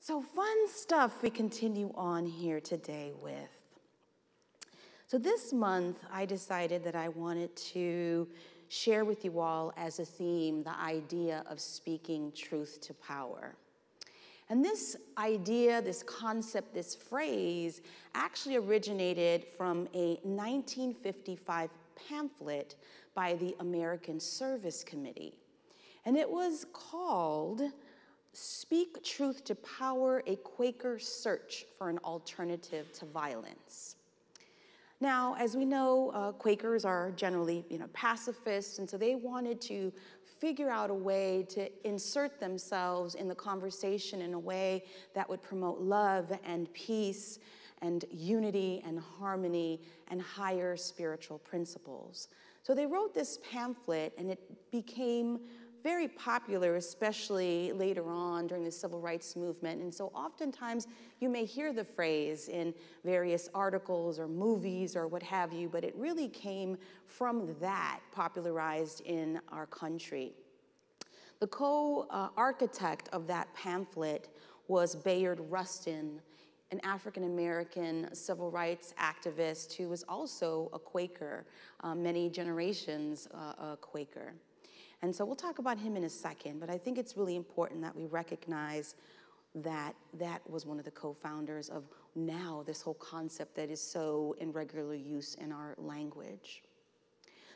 So fun stuff we continue on here today with. So this month, I decided that I wanted to share with you all as a theme the idea of speaking truth to power. And this idea, this concept, this phrase actually originated from a 1955 pamphlet by the American Service Committee. And it was called Speak Truth to Power, a Quaker Search for an Alternative to Violence. Now, as we know, Quakers are generally, pacifists, and so they wanted to figure out a way to insert themselves in the conversation in a way that would promote love and peace and unity and harmony and higher spiritual principles. So they wrote this pamphlet, and it became very popular, especially later on during the civil rights movement. And so oftentimes you may hear the phrase in various articles or movies or what have you, but it really came from that, popularized in our country. The co-architect of that pamphlet was Bayard Rustin, an African-American civil rights activist who was also a Quaker, many generations a Quaker. And so we'll talk about him in a second, but I think it's really important that we recognize that that was one of the co-founders of now this whole concept that is so in regular use in our language.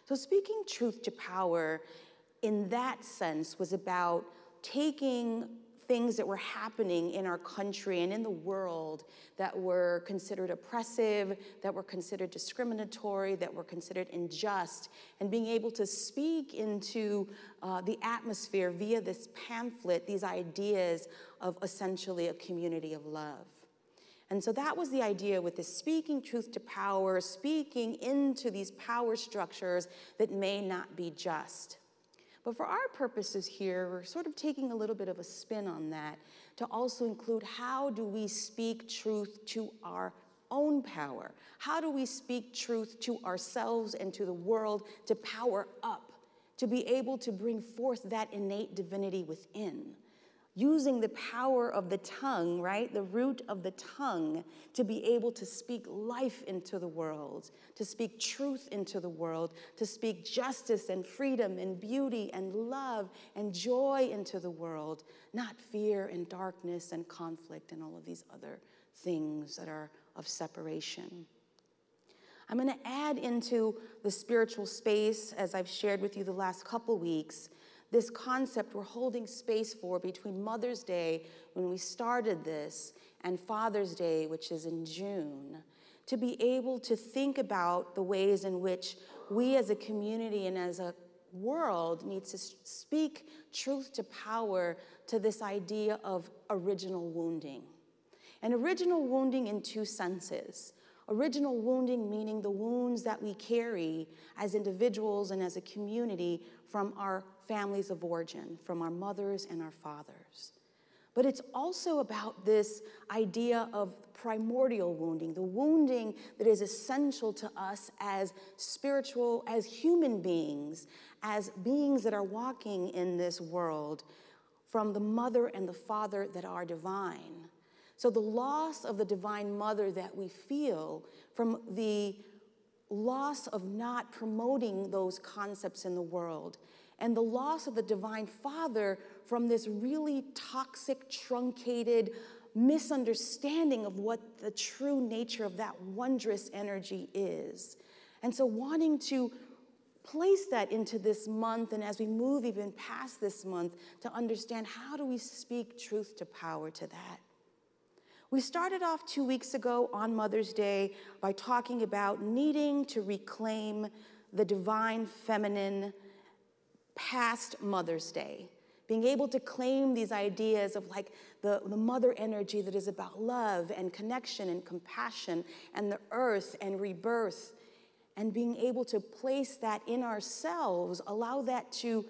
So speaking truth to power in that sense was about taking things that were happening in our country and in the world that were considered oppressive, that were considered discriminatory, that were considered unjust, and being able to speak into the atmosphere via this pamphlet, these ideas of essentially a community of love. And so that was the idea with this speaking truth to power, speaking into these power structures that may not be just. But for our purposes here, we're sort of taking a little bit of a spin on that to also include how do we speak truth to our own power? How do we speak truth to ourselves and to the world to power up, to be able to bring forth that innate divinity within? Using the power of the tongue, right, the root of the tongue, to be able to speak life into the world, to speak truth into the world, to speak justice and freedom and beauty and love and joy into the world, not fear and darkness and conflict and all of these other things that are of separation. I'm going to add into the spiritual space, as I've shared with you the last couple weeks, this concept we're holding space for between Mother's Day, when we started this, and Father's Day, which is in June, to be able to think about the ways in which we as a community and as a world need to speak truth to power to this idea of original wounding. And original wounding in two senses. Original wounding meaning the wounds that we carry as individuals and as a community from our families of origin, from our mothers and our fathers. But it's also about this idea of primordial wounding, the wounding that is essential to us as spiritual, as human beings, as beings that are walking in this world from the mother and the father that are divine. So the loss of the divine mother that we feel from the loss of not promoting those concepts in the world, and the loss of the divine father from this really toxic, truncated misunderstanding of what the true nature of that wondrous energy is. And so wanting to place that into this month, and as we move even past this month, to understand how do we speak truth to power to that. We started off 2 weeks ago on Mother's Day by talking about needing to reclaim the divine feminine past Mother's Day, being able to claim these ideas of like the mother energy that is about love and connection and compassion and the earth and rebirth, and being able to place that in ourselves, allow that to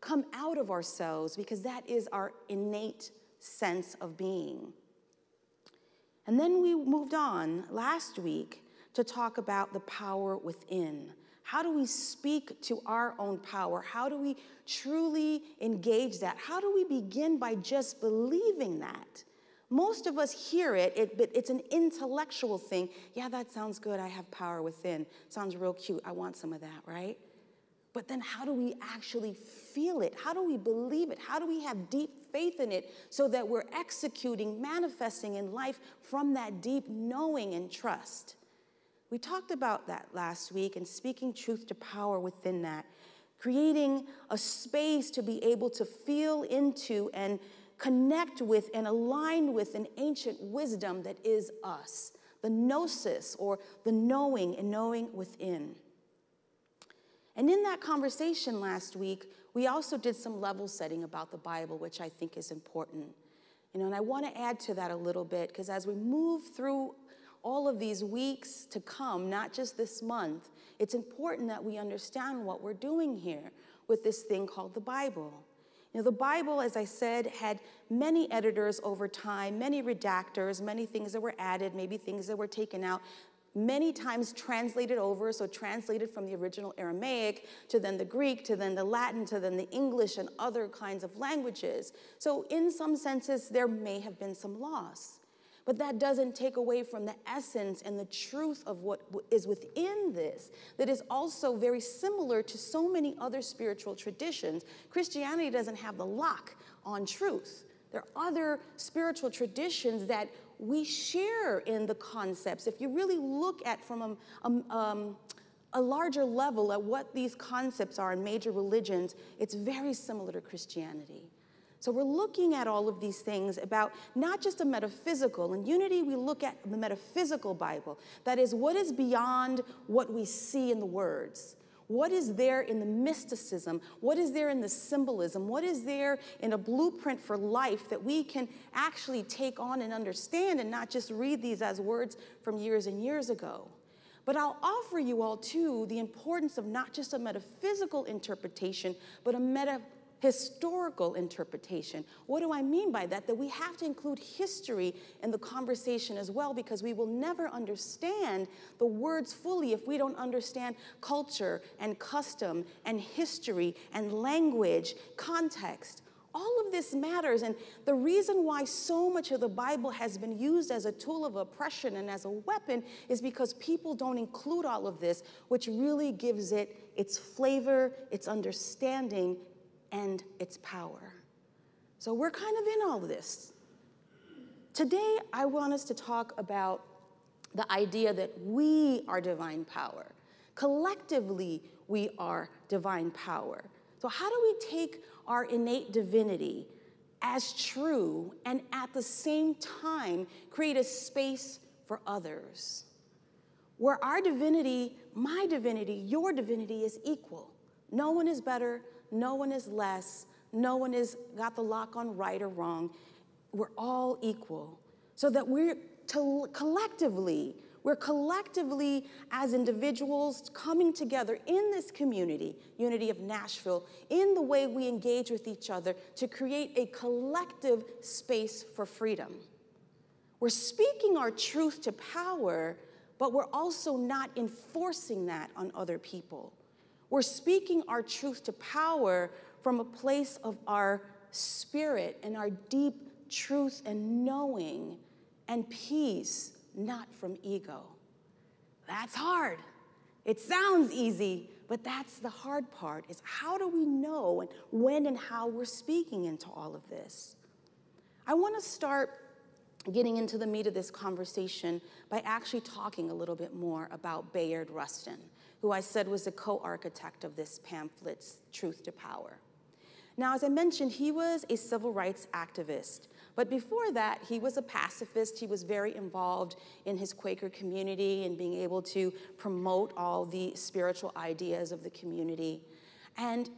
come out of ourselves, because that is our innate sense of being. And then we moved on last week to talk about the power within. How do we speak to our own power? How do we truly engage that? How do we begin by just believing that? Most of us hear it, but it's an intellectual thing. Yeah, that sounds good. I have power within. Sounds real cute. I want some of that, right? But then how do we actually feel it? How do we believe it? How do we have deep faith in it so that we're executing, manifesting in life from that deep knowing and trust? We talked about that last week and speaking truth to power within that, creating a space to be able to feel into and connect with and align with an ancient wisdom that is us, the gnosis, or the knowing and knowing within. And in that conversation last week, we also did some level setting about the Bible, which I think is important. And I want to add to that a little bit, because as we move through all of these weeks to come, not just this month, it's important that we understand what we're doing here with this thing called the Bible. The Bible, as I said, had many editors over time, many redactors, many things that were added, maybe things that were taken out, many times translated over, so translated from the original Aramaic to then the Greek, to then the Latin, to then the English and other kinds of languages. So in some senses, there may have been some loss. But that doesn't take away from the essence and the truth of what is within this, that is also very similar to so many other spiritual traditions. Christianity doesn't have the lock on truth. There are other spiritual traditions that we share in the concepts. If you really look at from a larger level at what these concepts are in major religions, it's very similar to Christianity. So we're looking at all of these things about not just a metaphysical. In Unity, we look at the metaphysical Bible. That is, what is beyond what we see in the words? What is there in the mysticism? What is there in the symbolism? What is there in a blueprint for life that we can actually take on and understand and not just read these as words from years and years ago? But I'll offer you all, too, the importance of not just a metaphysical interpretation, but a historical interpretation. What do I mean by that? That we have to include history in the conversation as well, because we will never understand the words fully if we don't understand culture and custom and history and language, context. All of this matters, and the reason why so much of the Bible has been used as a tool of oppression and as a weapon is because people don't include all of this, which really gives it its flavor, its understanding, and its power. So we're kind of in all of this. Today, I want us to talk about the idea that we are divine power. Collectively, we are divine power. So how do we take our innate divinity as true and at the same time create a space for others? Where our divinity, my divinity, your divinity is equal. No one is better. No one is less. No one has got the lock on right or wrong. We're all equal. So that we're collectively as individuals coming together in this community, Unity of Nashville, in the way we engage with each other to create a collective space for freedom. We're speaking our truth to power, but we're also not enforcing that on other people. We're speaking our truth to power from a place of our spirit and our deep truth and knowing and peace, not from ego. That's hard. It sounds easy, but that's the hard part, is how do we know and when and how we're speaking into all of this? I want to start getting into the meat of this conversation by actually talking a little bit more about Bayard Rustin, who I said was the co-architect of this pamphlet's Truth to Power. Now, as I mentioned, he was a civil rights activist, but before that, he was a pacifist. He was very involved in his Quaker community and being able to promote all the spiritual ideas of the community. And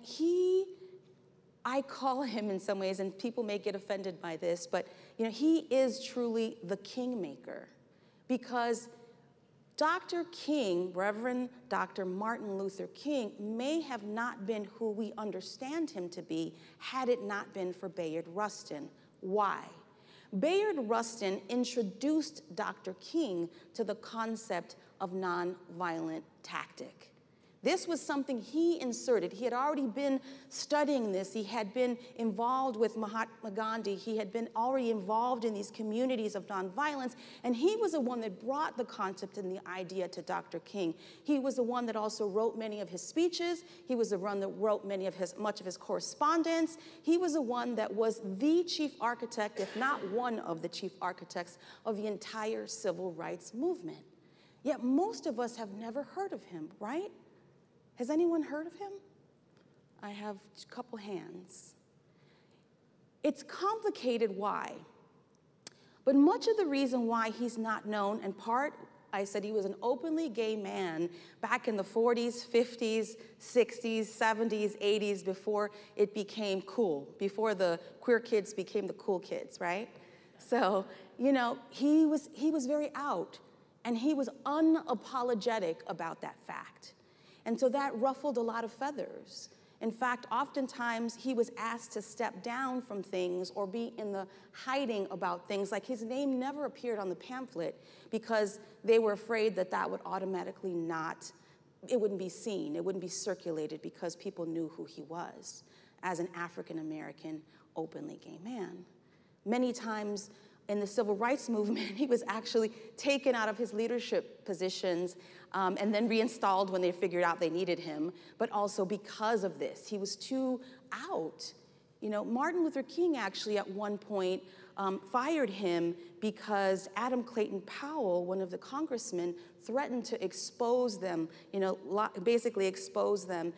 I call him in some ways, and people may get offended by this, but he is truly the kingmaker, because Dr. King, Reverend Dr. Martin Luther King, may have not been who we understand him to be had it not been for Bayard Rustin. Why? Bayard Rustin introduced Dr. King to the concept of nonviolent tactic. This was something he inserted. He had already been studying this. He had been involved with Mahatma Gandhi. He had been already involved in these communities of nonviolence, and he was the one that brought the concept and the idea to Dr. King. He was the one that also wrote many of his speeches. He was the one that wrote much of his correspondence. He was the one that was the chief architect, if not one of the chief architects, of the entire civil rights movement. Yet most of us have never heard of him, right? Has anyone heard of him? I have a couple hands. It's complicated why, but much of the reason why he's not known, in part, I said he was an openly gay man back in the 40s, 50s, 60s, 70s, 80s, before it became cool, before the queer kids became the cool kids, right? So, you know, he was very out, and he was unapologetic about that fact. And so that ruffled a lot of feathers. In fact, oftentimes he was asked to step down from things or be in the hiding about things. Like his name never appeared on the pamphlet because they were afraid that that would automatically it wouldn't be seen, it wouldn't be circulated because people knew who he was as an African-American, openly gay man. Many times in the civil rights movement, he was actually taken out of his leadership positions and then reinstalled when they figured out they needed him, but also because of this. He was too out. You know, Martin Luther King actually at one point fired him because Adam Clayton Powell, one of the congressmen, threatened to expose them, you know, basically expose them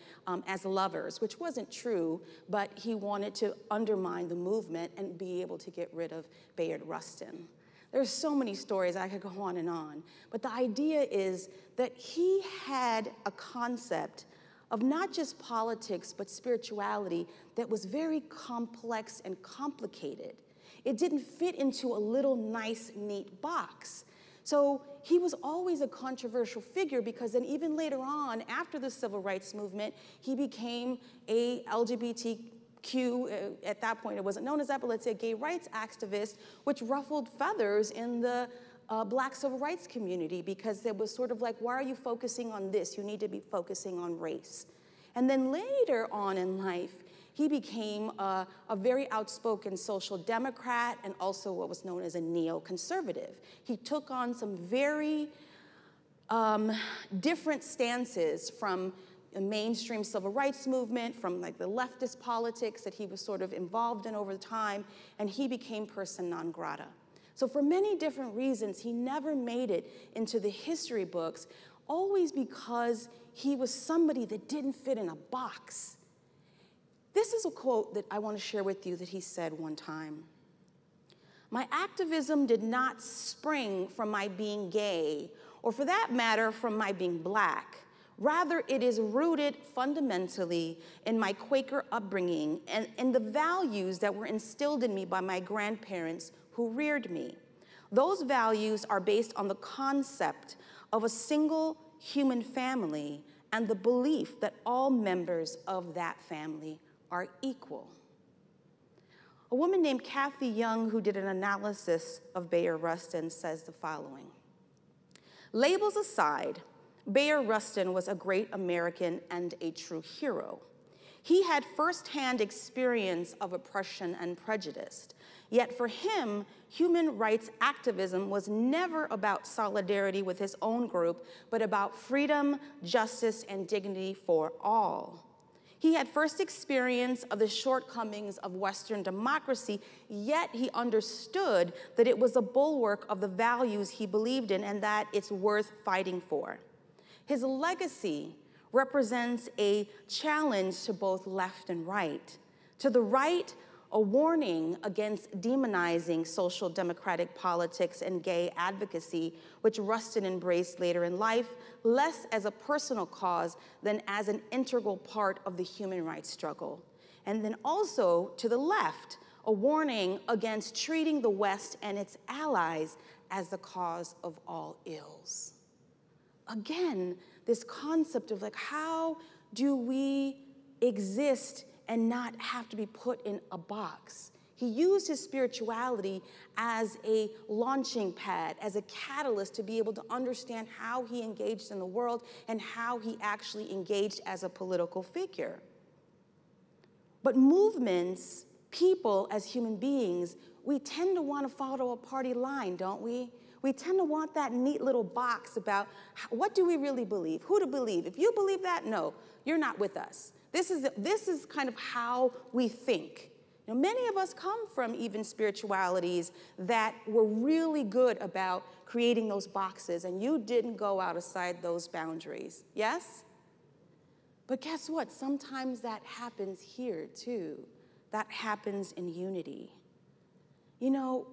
as lovers, which wasn't true, but he wanted to undermine the movement and be able to get rid of Bayard Rustin. There's so many stories, I could go on, but the idea is that he had a concept of not just politics, but spirituality that was very complex and complicated. It didn't fit into a little nice, neat box. So he was always a controversial figure because then even later on, after the civil rights movement, he became a LGBTQ, at that point it wasn't known as that, but let's say a gay rights activist, which ruffled feathers in the Black civil rights community because it was sort of like, why are you focusing on this? You need to be focusing on race. And then later on in life, he became a very outspoken social democrat and also what was known as a neoconservative. He took on some very different stances from the mainstream civil rights movement, from like the leftist politics that he was sort of involved in over time, and he became persona non grata. So for many different reasons, he never made it into the history books, always because he was somebody that didn't fit in a box. This is a quote that I want to share with you that he said one time. "My activism did not spring from my being gay, or for that matter, from my being Black. Rather, it is rooted fundamentally in my Quaker upbringing and in the values that were instilled in me by my grandparents who reared me. Those values are based on the concept of a single human family and the belief that all members of that family are equal." A woman named Kathy Young, who did an analysis of Bayard Rustin, says the following: "Labels aside, Bayard Rustin was a great American and a true hero. He had firsthand experience of oppression and prejudice. Yet for him, human rights activism was never about solidarity with his own group, but about freedom, justice, and dignity for all. He had first experience of the shortcomings of Western democracy, yet he understood that it was a bulwark of the values he believed in and that it's worth fighting for. His legacy represents a challenge to both left and right. To the right, a warning against demonizing social democratic politics and gay advocacy, which Rustin embraced later in life, less as a personal cause than as an integral part of the human rights struggle. And then also to the left, a warning against treating the West and its allies as the cause of all ills." Again, this concept of like, how do we exist and not have to be put in a box? He used his spirituality as a launching pad, as a catalyst to be able to understand how he engaged in the world and how he actually engaged as a political figure. But movements, people as human beings, we tend to want to follow a party line, don't we? We tend to want that neat little box about what do we really believe, who to believe. If you believe that, no, you're not with us. This is kind of how we think. Now, many of us come from even spiritualities that were really good about creating those boxes, and you didn't go outside those boundaries, yes? But guess what? Sometimes that happens here, too. That happens in unity. You know,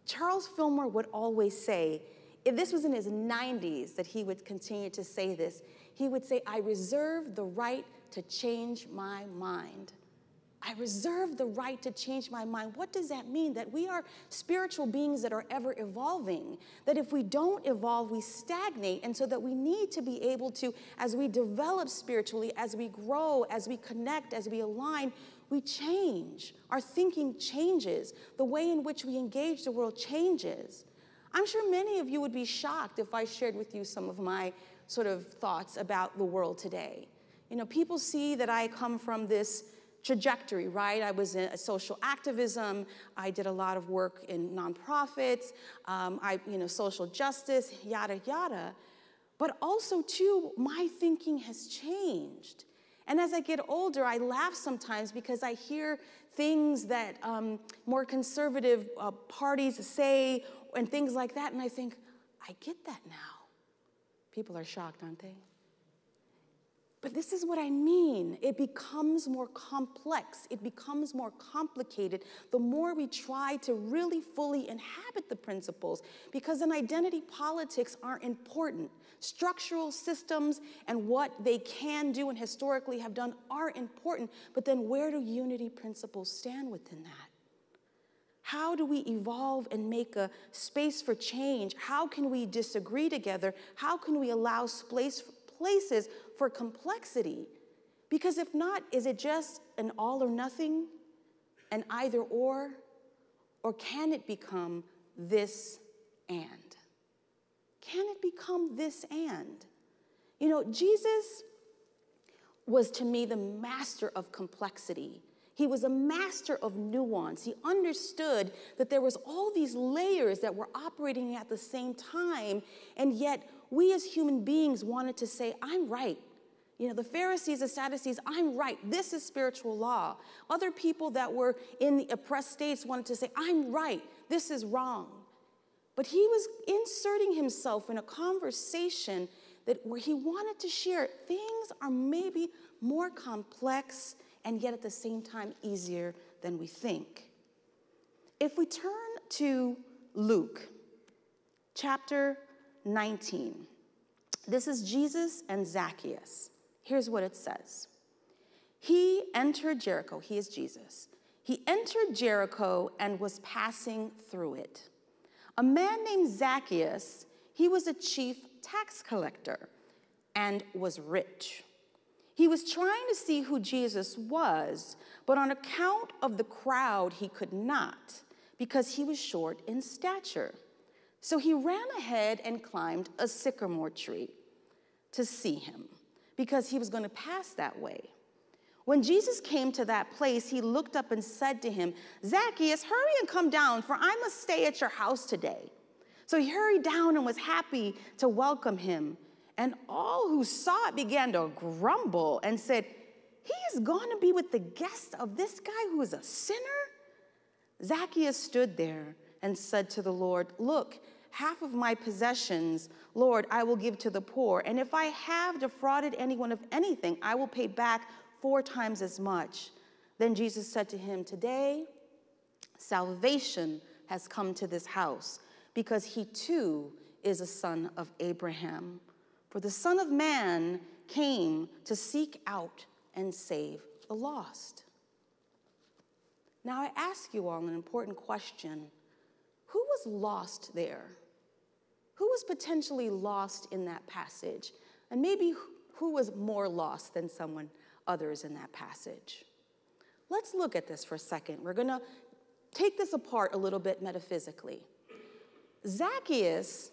Charles Fillmore would always say, if this was in his 90s that he would continue to say this, he would say, I reserve the right to change my mind. I reserve the right to change my mind. What does that mean? That we are spiritual beings that are ever evolving. That if we don't evolve, we stagnate. And so that we need to be able to, as we develop spiritually, as we grow, as we connect, as we align, we change. Our thinking changes. The way in which we engage the world changes. I'm sure many of you would be shocked if I shared with you some of my sort of thoughts about the world today. You know, people see that I come from this trajectory, right? I was in social activism. I did a lot of work in nonprofits, social justice, yada, yada. But also, too, my thinking has changed. And as I get older, I laugh sometimes because I hear things that more conservative parties say and things like that, and I think, I get that now. People are shocked, aren't they? But this is what I mean. It becomes more complex. It becomes more complicated the more we try to really fully inhabit the principles, because then identity politics aren't important. Structural systems and what they can do and historically have done are important, but then where do unity principles stand within that? How do we evolve and make a space for change? How can we disagree together? How can we allow places for complexity? Because if not, is it just an all or nothing, an either or can it become this and? Can it become this and? You know, Jesus was to me the master of complexity. He was a master of nuance. He understood that there was all these layers that were operating at the same time, and yet we as human beings wanted to say, I'm right. You know, the Pharisees, the Sadducees, I'm right. This is spiritual law. Other people that were in the oppressed states wanted to say, I'm right. This is wrong. But he was inserting himself in a conversation where he wanted to share things are maybe more complex and yet at the same time easier than we think. If we turn to Luke chapter 19, this is Jesus and Zacchaeus. Here's what it says. He entered Jericho. He is Jesus. He entered Jericho and was passing through it. A man named Zacchaeus, he was a chief tax collector and was rich. He was trying to see who Jesus was, but on account of the crowd, he could not, because he was short in stature. So he ran ahead and climbed a sycamore tree to see him, because he was going to pass that way. When Jesus came to that place, he looked up and said to him, Zacchaeus, hurry and come down, for I must stay at your house today. So he hurried down and was happy to welcome him. And all who saw it began to grumble and said, he is going to be with the guest of this guy who is a sinner? Zacchaeus stood there and said to the Lord, look, half of my possessions, Lord, I will give to the poor. And if I have defrauded anyone of anything, I will pay back 4 times as much. Then Jesus said to him, today, salvation has come to this house, because he too is a son of Abraham. For the Son of Man came to seek out and save the lost. Now I ask you all an important question. Who was lost there? Who was potentially lost in that passage? And maybe who was more lost than others in that passage? Let's look at this for a second. We're going to take this apart a little bit metaphysically. Zacchaeus,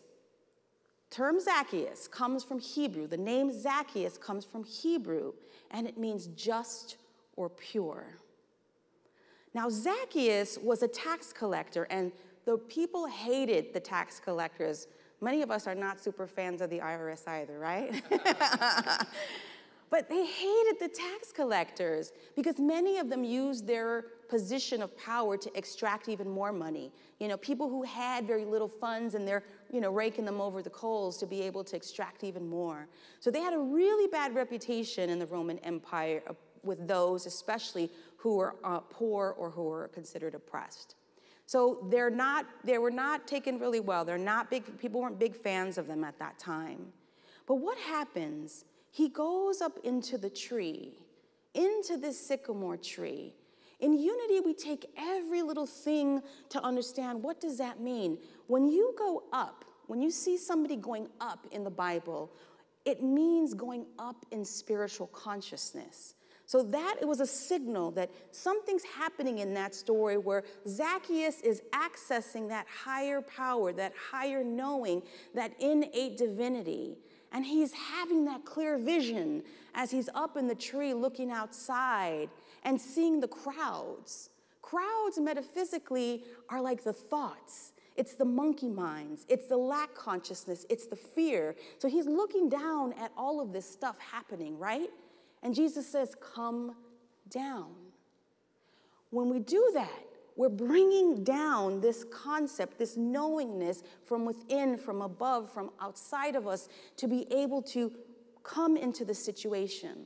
term Zacchaeus comes from Hebrew. The name Zacchaeus comes from Hebrew, and it means just or pure. Now, Zacchaeus was a tax collector, and the people hated the tax collectors. Many of us are not super fans of the IRS either, right? But they hated the tax collectors because many of them used their position of power to extract even more money. You know, people who had very little funds and they're, raking them over the coals to be able to extract even more. So they had a really bad reputation in the Roman Empire with those, especially who were poor or who were considered oppressed. So they were not taken really well. People weren't big fans of them at that time. But what happens? He goes up into the tree, into this sycamore tree. In unity, we take every little thing to understand, what does that mean? When you go up, when you see somebody going up in the Bible, it means going up in spiritual consciousness. So that it was a signal that something's happening in that story where Zacchaeus is accessing that higher power, that higher knowing, that innate divinity. And he's having that clear vision as he's up in the tree looking outside and seeing the crowds. Crowds, metaphysically, are like the thoughts. It's the monkey minds. It's the lack consciousness. It's the fear. So he's looking down at all of this stuff happening, right? And Jesus says, come down. When we do that, we're bringing down this concept, this knowingness from within, from above, from outside of us to be able to come into the situation.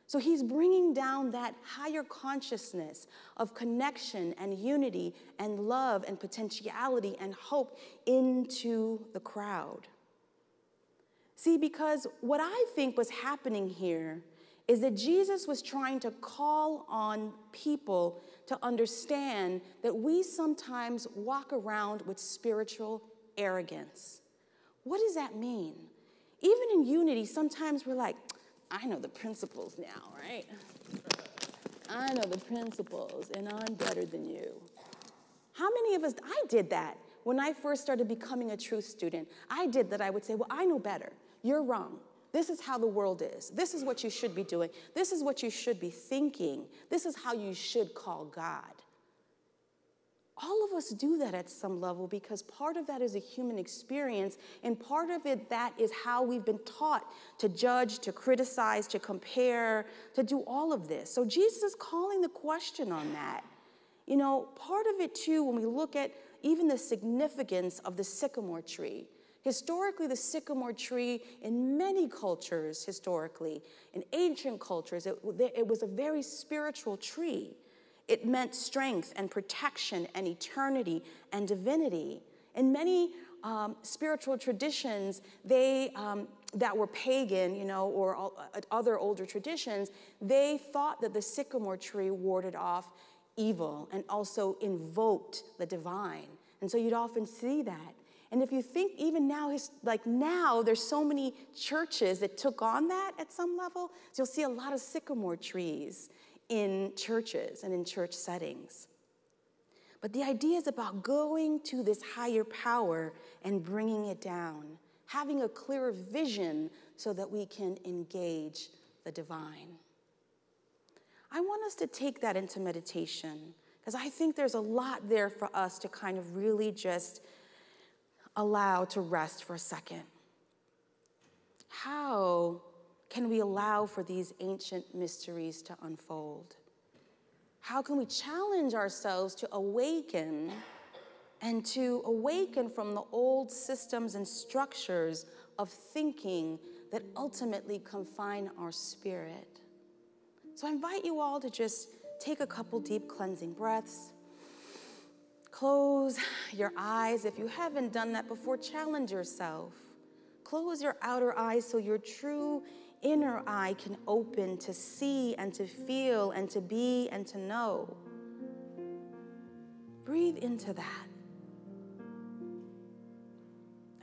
So he's bringing down that higher consciousness of connection and unity and love and potentiality and hope into the crowd. See, because what I think was happening here is that Jesus was trying to call on people to understand that we sometimes walk around with spiritual arrogance. What does that mean? Even in unity, sometimes we're like, I know the principles now, right? I know the principles, and I'm better than you. How many of us, I did that when I first started becoming a truth student. I did that. I would say, well, I know better. You're wrong. This is how the world is. This is what you should be doing. This is what you should be thinking. This is how you should call God. All of us do that at some level because part of that is a human experience, and part of it, that is how we've been taught to judge, to criticize, to compare, to do all of this. So Jesus is calling the question on that. Part of it too, when we look at even the significance of the sycamore tree. Historically, the sycamore tree, in many cultures historically, in ancient cultures, it was a very spiritual tree. It meant strength and protection and eternity and divinity. In many spiritual traditions, that were pagan, or other older traditions, they thought that the sycamore tree warded off evil and also invoked the divine. And so you'd often see that. And if you think even now, like now, there's so many churches that took on that at some level. So you'll see a lot of sycamore trees in churches and in church settings. But the idea is about going to this higher power and bringing it down, having a clearer vision so that we can engage the divine. I want us to take that into meditation because I think there's a lot there for us to kind of really just allow to rest for a second. How can we allow for these ancient mysteries to unfold? How can we challenge ourselves to awaken and to awaken from the old systems and structures of thinking that ultimately confine our spirit? So I invite you all to just take a couple deep cleansing breaths. Close your eyes. If you haven't done that before, challenge yourself. Close your outer eyes so your true inner eye can open to see and to feel and to be and to know. Breathe into that.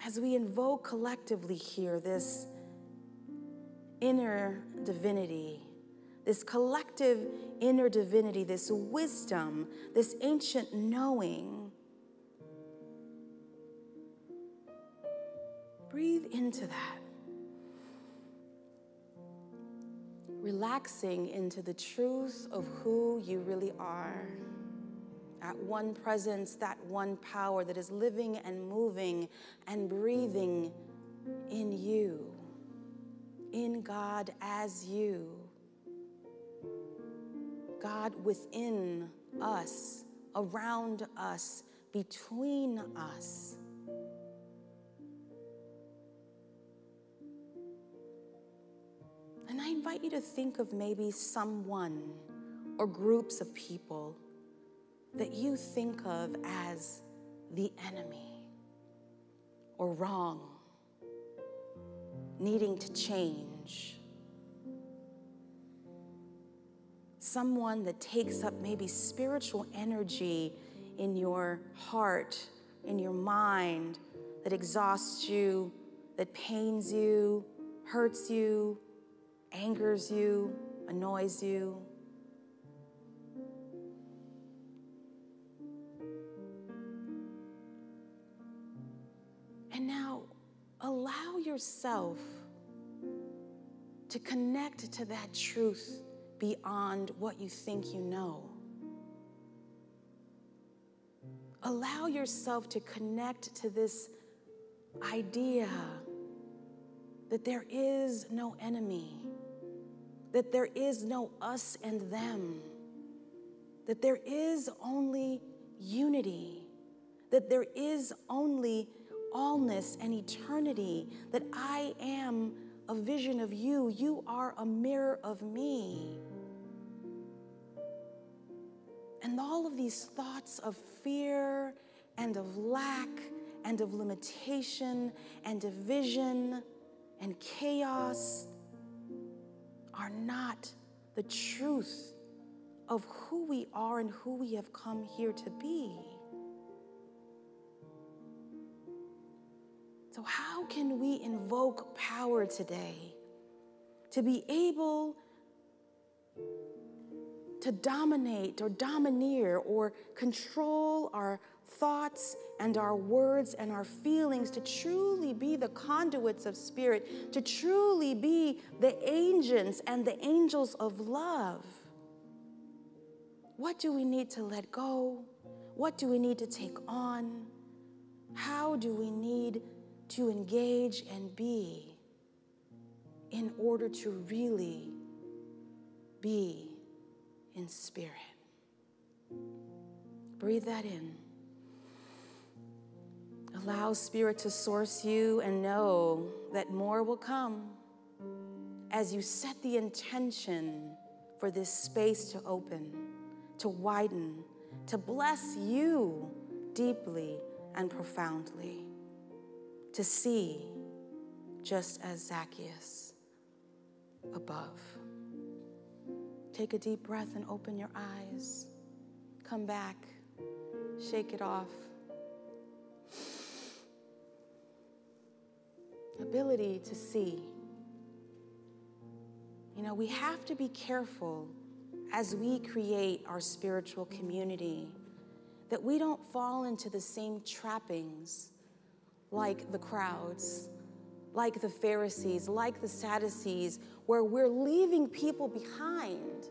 As we invoke collectively here this inner divinity, this collective inner divinity, this wisdom, this ancient knowing. Breathe into that. Relaxing into the truth of who you really are. That one presence, that one power that is living and moving and breathing in you, in God as you. God within us, around us, between us. And I invite you to think of maybe someone or groups of people that you think of as the enemy or wrong, needing to change. Someone that takes up maybe spiritual energy in your heart, in your mind, that exhausts you, that pains you, hurts you, angers you, annoys you. And now allow yourself to connect to that truth beyond what you think you know. Allow yourself to connect to this idea that there is no enemy, that there is no us and them, that there is only unity, that there is only allness and eternity, that I am a vision of you, you are a mirror of me. And all of these thoughts of fear and of lack and of limitation and division and chaos are not the truth of who we are and who we have come here to be. So how can we invoke power today to be able to dominate or domineer or control our thoughts and our words and our feelings, to truly be the conduits of spirit, to truly be the agents and the angels of love? What do we need to let go? What do we need to take on? How do we need to engage and be in order to really be in spirit? Breathe that in. Allow spirit to source you and know that more will come as you set the intention for this space to open, to widen, to bless you deeply and profoundly, to see just as Zacchaeus above. Take a deep breath and open your eyes. Come back. Shake it off. Ability to see. You know, we have to be careful as we create our spiritual community that we don't fall into the same trappings like the crowds, like the Pharisees, like the Sadducees, where we're leaving people behind.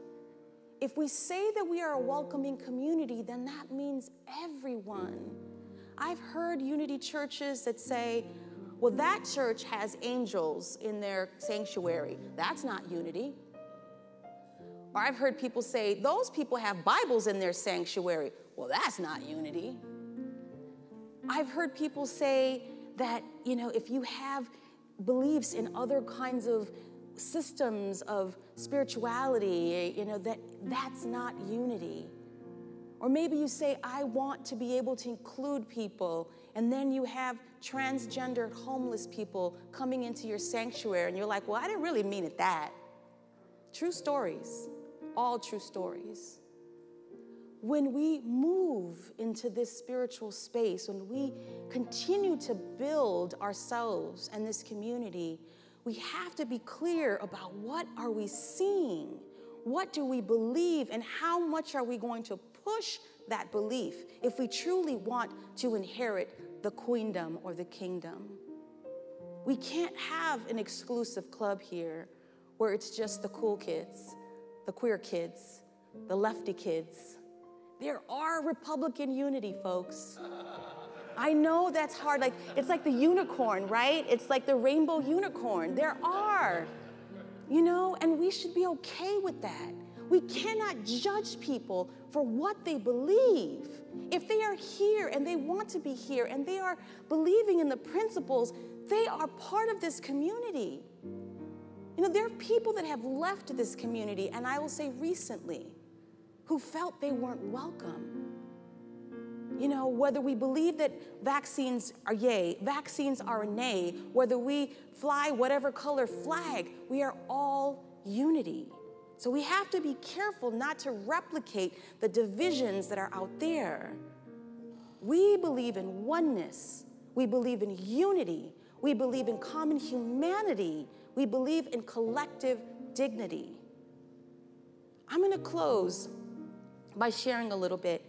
If we say that we are a welcoming community, then that means everyone. I've heard unity churches that say, well, that church has angels in their sanctuary. That's not unity. Or I've heard people say, those people have Bibles in their sanctuary. Well, that's not unity. I've heard people say that, you know, if you have beliefs in other kinds of systems of spirituality, you know, that's not unity. Or maybe you say, I want to be able to include people, and then you have transgendered homeless people coming into your sanctuary, and you're like, well, I didn't really mean it that. True stories, all true stories. When we move into this spiritual space, when we continue to build ourselves and this community, we have to be clear about what are we seeing? What do we believe, and how much are we going to push that belief if we truly want to inherit the queendom or the kingdom? We can't have an exclusive club here where it's just the cool kids, the queer kids, the lefty kids. There are Republican unity, folks. I know that's hard. Like, it's like the unicorn, right? It's like the rainbow unicorn. There are, you know, and we should be okay with that. We cannot judge people for what they believe. If they are here and they want to be here and they are believing in the principles, they are part of this community. You know, there are people that have left this community, and I will say recently, who felt they weren't welcome. You know, whether we believe that vaccines are yay, vaccines are a nay, whether we fly whatever color flag, we are all unity. So we have to be careful not to replicate the divisions that are out there. We believe in oneness. We believe in unity. We believe in common humanity. We believe in collective dignity. I'm going to close by sharing a little bit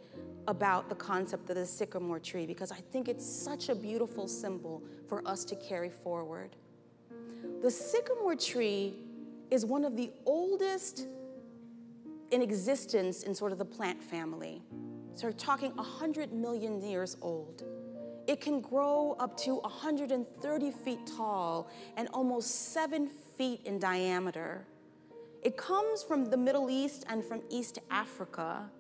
about the concept of the sycamore tree, because I think it's such a beautiful symbol for us to carry forward. The sycamore tree is one of the oldest in existence in sort of the plant family. So we're talking 100 million years old. It can grow up to 130 feet tall and almost 7 feet in diameter. It comes from the Middle East and from East Africa,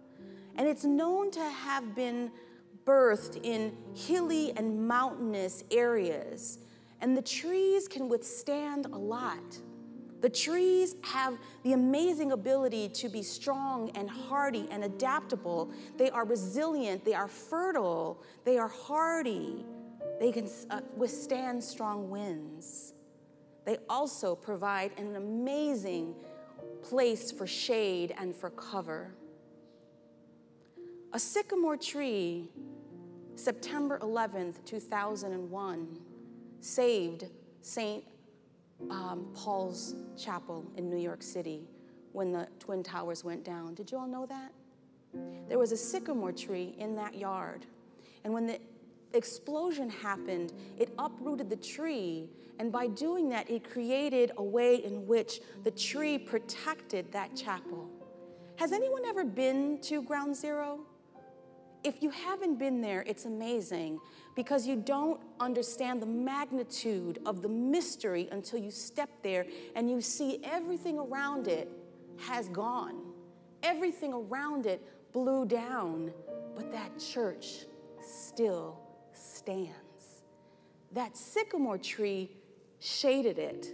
and it's known to have been birthed in hilly and mountainous areas. And the trees can withstand a lot. The trees have the amazing ability to be strong and hardy and adaptable. They are resilient, they are fertile, they are hardy. They can withstand strong winds. They also provide an amazing place for shade and for cover. A sycamore tree, September 11th, 2001, saved St. Paul's Chapel in New York City when the Twin Towers went down. Did you all know that? There was a sycamore tree in that yard. And when the explosion happened, it uprooted the tree. And by doing that, it created a way in which the tree protected that chapel. Has anyone ever been to Ground Zero? If you haven't been there, it's amazing, because you don't understand the magnitude of the mystery until you step there and you see everything around it has gone. Everything around it blew down, but that church still stands. That sycamore tree shaded it,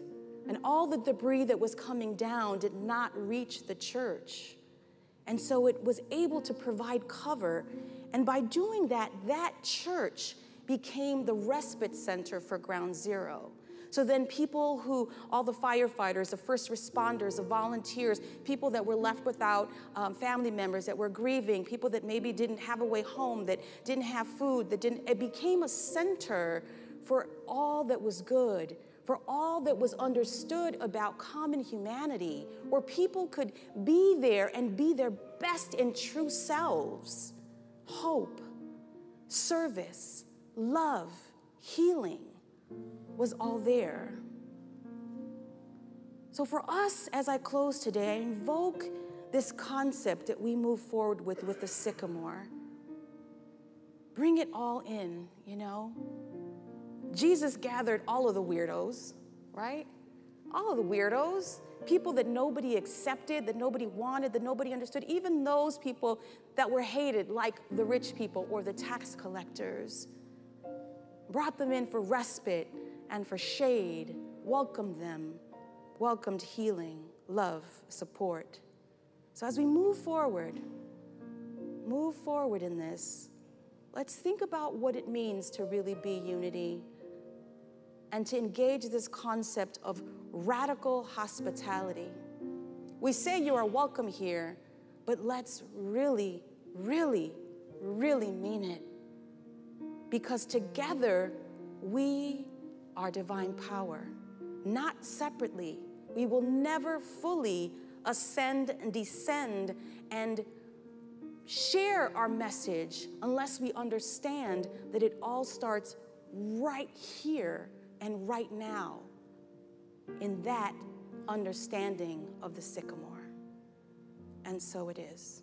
and all the debris that was coming down did not reach the church. And so it was able to provide cover. And by doing that, that church became the respite center for Ground Zero. So then people who, all the firefighters, the first responders, the volunteers, people that were left without family members, that were grieving, people that maybe didn't have a way home, that didn't have food, it became a center for all that was good, for all that was understood about common humanity, where people could be there and be their best and true selves. Hope, service, love, healing was all there. So for us, as I close today, I invoke this concept that we move forward with the sycamore. Bring it all in, you know? Jesus gathered all of the weirdos, right? All of the weirdos, people that nobody accepted, that nobody wanted, that nobody understood, even those people that were hated, like the rich people or the tax collectors. Brought them in for respite and for shade, welcomed them, welcomed healing, love, support. So as we move forward in this, let's think about what it means to really be unity and to engage this concept of radical hospitality. We say you are welcome here, but let's really, really, really mean it. Because together, we are divine power, not separately. We will never fully ascend and descend and share our message unless we understand that it all starts right here and right now in that understanding of the sycamore. And so it is.